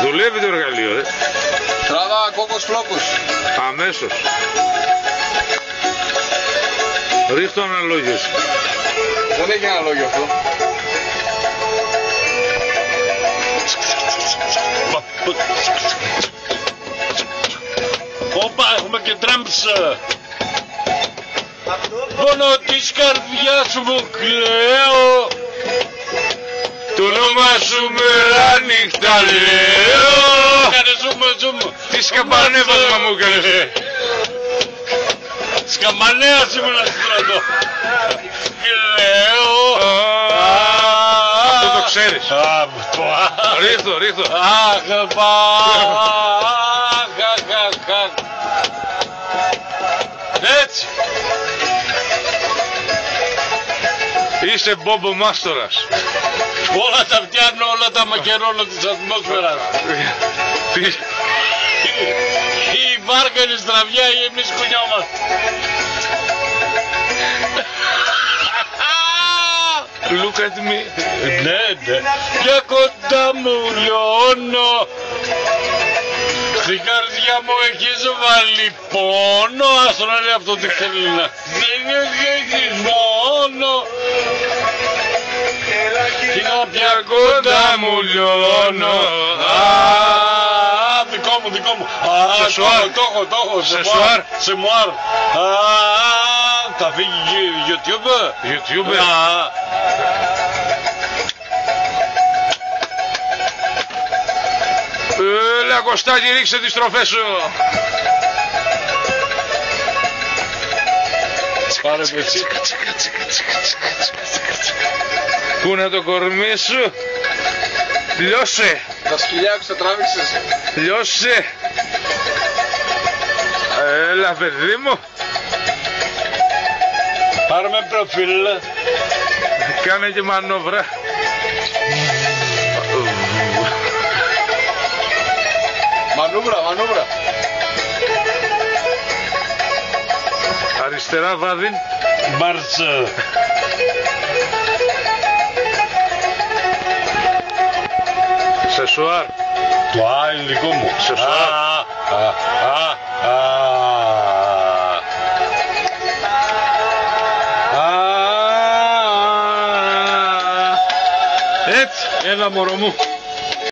Δουλεύει το εργαλείο, Τραβά κόκκος φλόκος. Αμέσως. Ρίχτω αναλόγιος. Δεν έχει αναλόγιο αυτό. Όπα, έχουμε και τράμπς. Πόνο της καρδιάς μου κλαίω. Το όνομα σου μέρα νύχτα λέω. Κάνε ζούμε. Τι σκαμπανέβασμα μου έκανες. Σκαμπανέας ήμουνα στην στρατό. Κλαίω. Αυτό το ξέρεις. Ρίχτω. Αχ, έτσι. Είσαι Μπόμπο Μάστορας. Όλα τα φτιάχνω, όλα τα μακερώνω της ατμόσφαιρας. Η βάρκα είναι στραβιά ή εμείς κουνιόμαστε. Look at me. Ναι. Για κοντά μου λιώνω. Στην καρδιά μου έχεις βάλει πόνο. Ας τον λέει αυτό τι θέλει να. Δεν έχεις μόνο. Κι πια κοντά μου λιώνω. Δικό μου. Το έχω. Σεμουάρ. Θα φύγει YouTube. Έλα Κωστάκη, ρίξε τις τροφές σου. Πάρε με εσύ. Πού είναι το κορμί σου. Λιώσε. Τα σκυλιά που σε τράβηξες. Λιώσε. Έλα παιδί μου. Πάρε με προφίλ. Κάνε και μανόβρα. Μανούβρα. Αριστερά βάδιν. Μπάρτσα. Σεσουάρ. Το Α είναι δικό μου. Σεσουάρ. Έτσι. Έλα μωρό μου.